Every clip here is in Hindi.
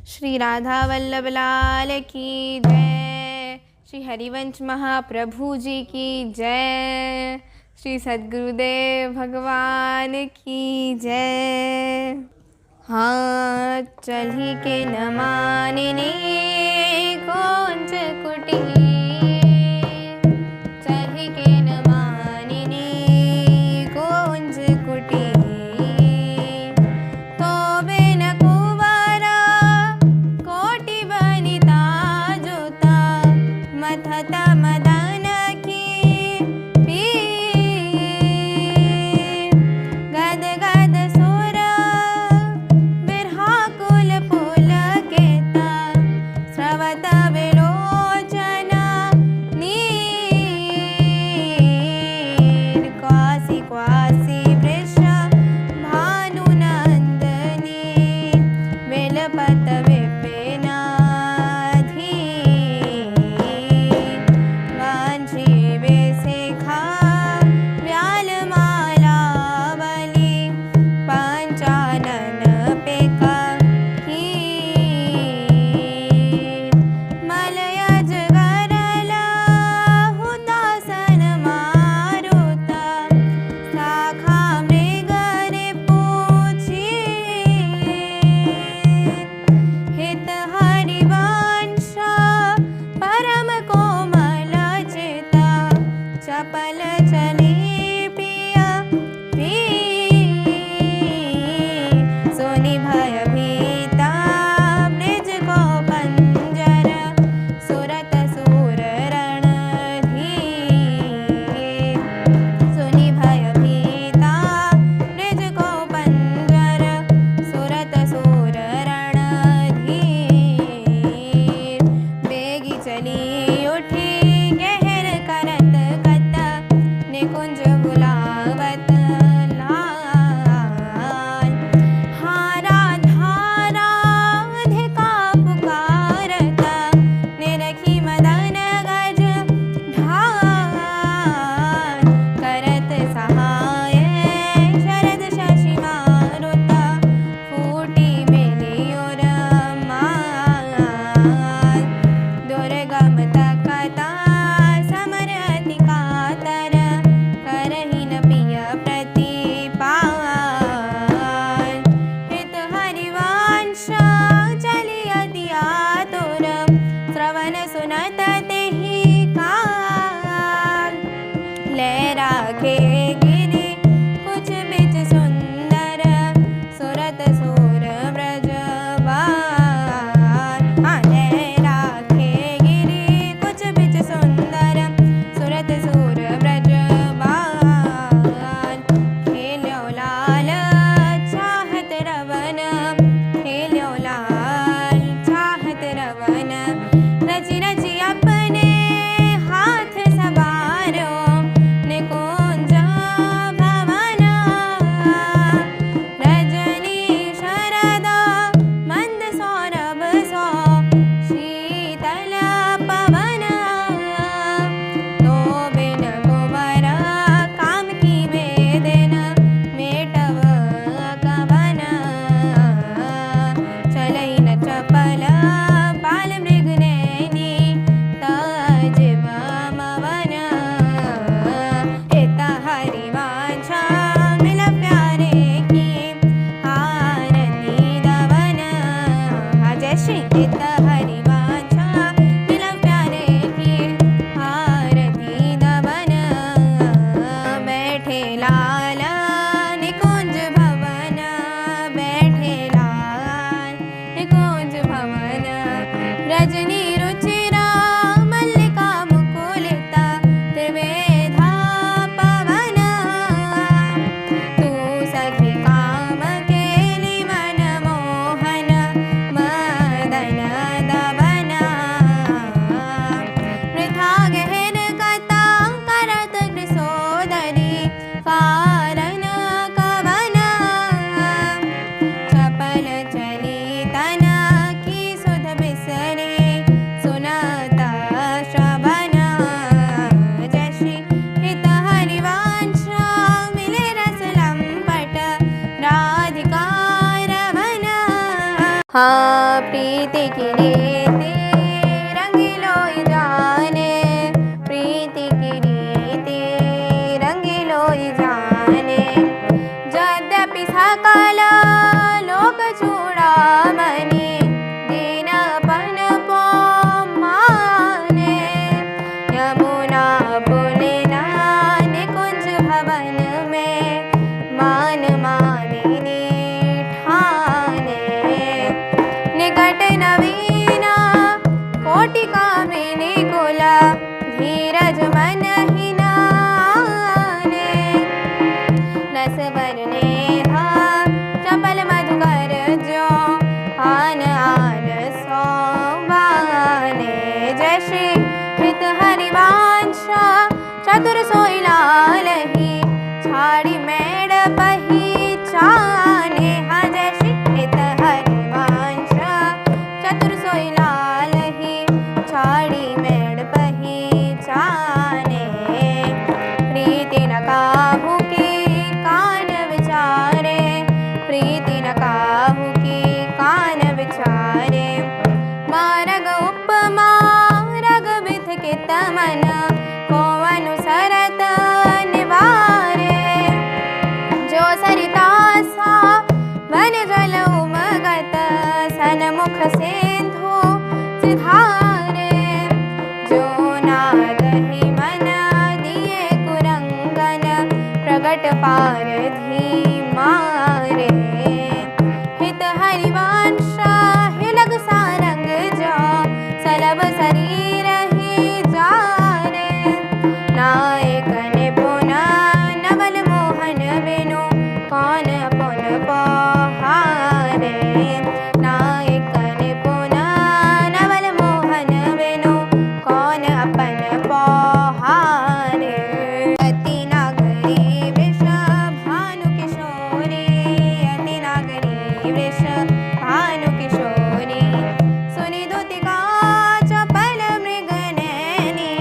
श्री राधा वल्लभ लाल की जय। श्री हरिवंश महाप्रभु जी की जय। श्री सद्गुरुदेव भगवान की जय। हाँ चली के न मानने कौन से कुटी, चली के न मानने कौन से कुटी, तो बिन कुवारा कोटि बनिता जोता मथता मदन की पीर, गद गद सुर बिरहा कुल पुलकेता स्रवत विलोचन नीर, क्वासी क्वासी वृष भानुनंदनी विलपत विपिनाधीर, वांछी विशिखा व्यालमालावली पंचानन पेका हीर, मलयज गरला हुतासन मारुता शाखा मृगने पूछी, हित हरिवंश परम कोमल चिता चपल चली पिया वीर, सोनि भयभीता ब्रिज को पंजर सुरत सूर रणधीर, सोनि भयभीता ब्रिज को पंजर सुरत सूर रणधीर, बेगी चली उठी गहर करत कत निकुंज बुलावत लाल, हारा धारा धिका पुकारता निरखी मदन गज ढाल, करत सहाय शरद शशि मारुता फूटी मेलियोर माल, दुर्गम तकता समर अति कातर करहि न पिय प्रतिपाल, हित हरिवंश चली अति आतुर श्रवण सुनत तेहि काल, ले राखे गिरि कुछ बिच सुंदर सुरत सूर ब्रजवान, ले राखे गिरि कुछ बिच सुंदर सुरत सूर ब्रजवान, खेल्यो लाल चाहत रवन, खेल्यो लाल चाहत रवन, रचि रचि अपने हाथ सवारो निकुंज भवन, रजनी शरद मंद सौरभ सो शीतल पवन, तो बिन कुंवर काम की वेदन मेटव कवन, चलई न चपल बाल मृग नैनी तजिब मवन, हित हरिवंश मिल प्यारे की आरती दवन, जय श्री हित हरिवंश मिल प्यारे की आरती दवन, बैठे लाल निकुंज भवन, बैठे लाल निकुंज भवन, रजनी रुचिरा मल्लिका मुकुलिता त्रिवेधा पवन, तू सखी काम केली मन मोहन मदन दवन, हाँ प्रीति की रीति रंगीलो जाने, प्रीति की रीति रंगीलो जाने। यद्यपि सकल लोक चूड़ामणि दीनपन को माने, यमुना पुलिना निकुंज भवन में मान मानिनी ठाने। निकट नवीना कोटि कामिनी कुल धीरज मन ही नाने। नस बरनेहा चपल मधुकर जो आन आन सोबाने। जय श्री हित हरिवांशा चतुर सोई लालही छाड़ी मेड़ पहीचाने। हाँ जय श्री हित हरिवांशा चतुर सोई लालही छाड़ी मेड़ पहीचाने। प्रीति न काहू की कान विचारे, प्रीति न काहू की कान विचारे। मारग उपमा रग विध कित मन को अनुसरत निवारे। जो सरिता सा वन जल उमगत सन्मुख सिंधु सिधारे। जो नादहि मन दिए कुरंगन प्रगट पारधी मारे। हित हरिवंशा हिलग सारंग जो सलभ शरीर ही जारे। नायक निपुण नवल मोहन बिनु कौन पुन पहारे। नायक निपुण नवल मोहन बिनु कौन अपन पहारे। अति नागरी वृष भानु किशोरी, अति नागरी वृष भानु किशोरी। सुनि दुतिका चपल मृग नैनी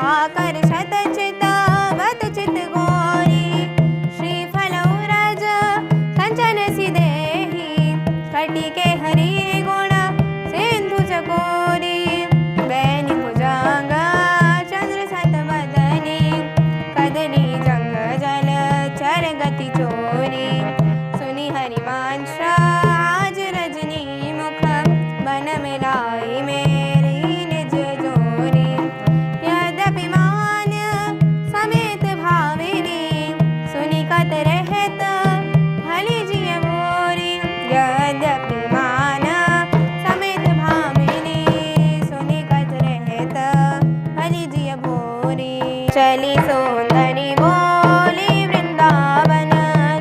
आकर्षत चितवत चित गोरी। श्रीफल उरज कंचन सिदेही कटिके हरि गुण सिंधु चकोरी। बैनी भुजंग चंद्र सतवदनी कदनी जंग जल चर गति चोरी। सुनि हरिवंशा आज रजनी मुख बन मिलाई मेरी निज जोरी। यद्यपि मान समेत भाविनी सुनि कत रहत भली जिय मोरी। यद्यपि मान समेत भामिनी सुनि कत रहत भली जिय भोरी। चली सुंदरी बोली वृंदावन,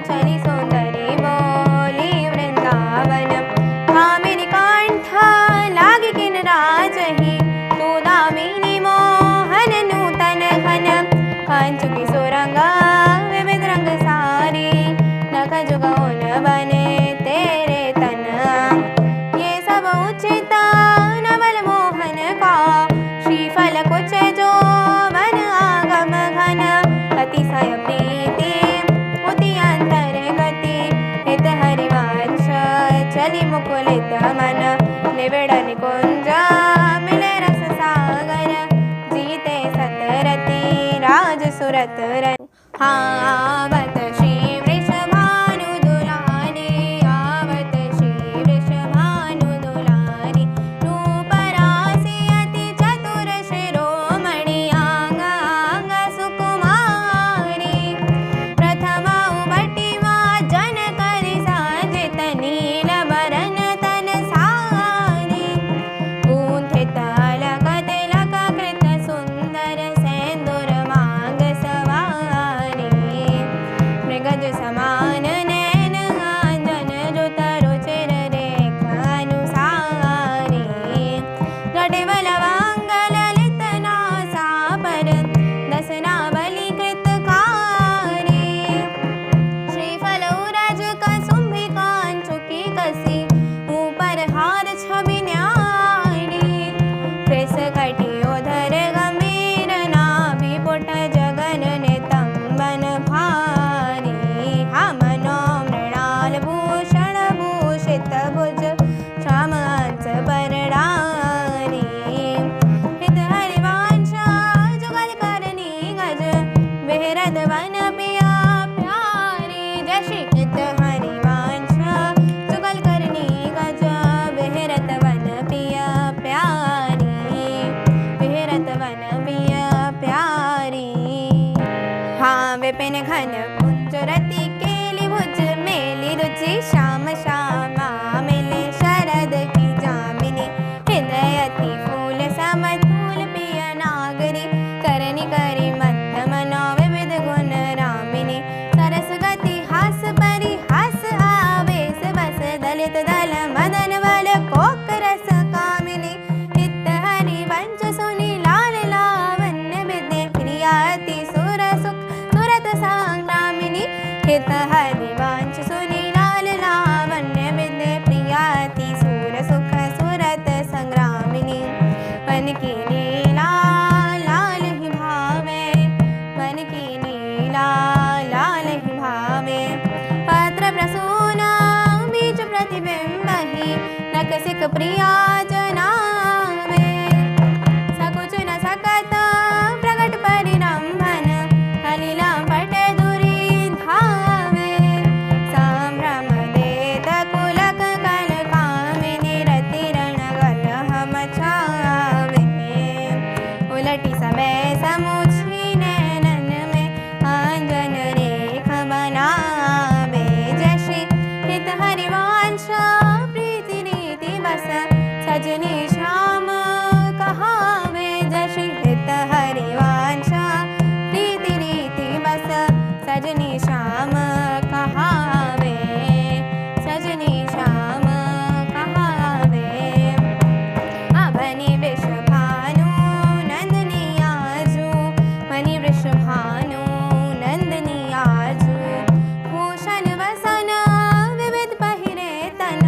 चली सुंदरी बोली वृंदावन। कामिनी कंठ लागी किन राजही, तू दामिनी मोहन नूतन घन। कंचुकी सुरंग विविध रंग सारी, नख जुगौन बने तेरे तन। ये सब उचित नवल मोहन का, श्रीफल कुछ जो वन आगम घन। अतिशय प्रीति उति अंतर गति, हित हरिवंश चली मुकुलित मन। निबिड़ निकुंज मिले रस सागर, जीते सतरति राज सुरत रन। हाँ आवत श्री वृषभानु दुलारी, आवत श्री वृषभानु दुलारी। रूप राशि अति चतुर शिरोमणि, आंग आंग सुकुमारी। प्रथम उबटी जन करि साजित नील बरन तन सारी। कुंठित अलक तिलक कृत सुंदर सेंदूर मांग सवारी। रसिक प्रिया जनावे सकुच न सकत प्रगट परिरंभन हलीला पटे दुरी धावे संभ्रम देत कुलक कल कामिनी रति रणगल हम छावे उलटी समय समुझी नैनन में आंगन रेख बनावे जैसी हित हरिवांशा प्रीति रीति बस सजनी श्याम कहावे जैसी हित हरिवांशा प्रीति रीति बस सजनी श्याम कहावे सजनी श्याम कहावे अभनि वृषभानु नंदनी आजू मणि वृषभानु नंदनी आजू भूषण वसन विविध पहिरे तन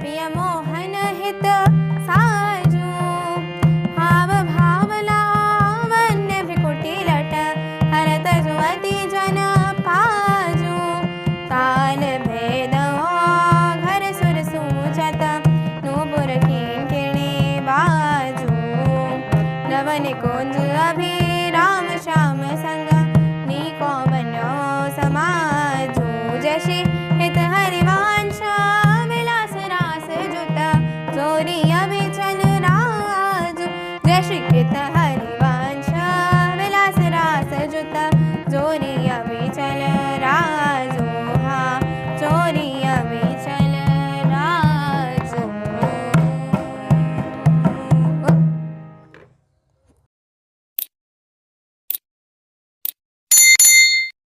प्रिय मोहन हित साजू हाव भाव लावण्य भ्रिकुटी लट हरत जुवती जन पाजू ताल भेद घर सुर सूचत नूपुर किंकिणी बाजू नवन कुंज अभिराम श्याम संग नीको बनो समाजू जैसी हित हरिवांशा विलास रास जुत जोरी अभिचल राजू जैसी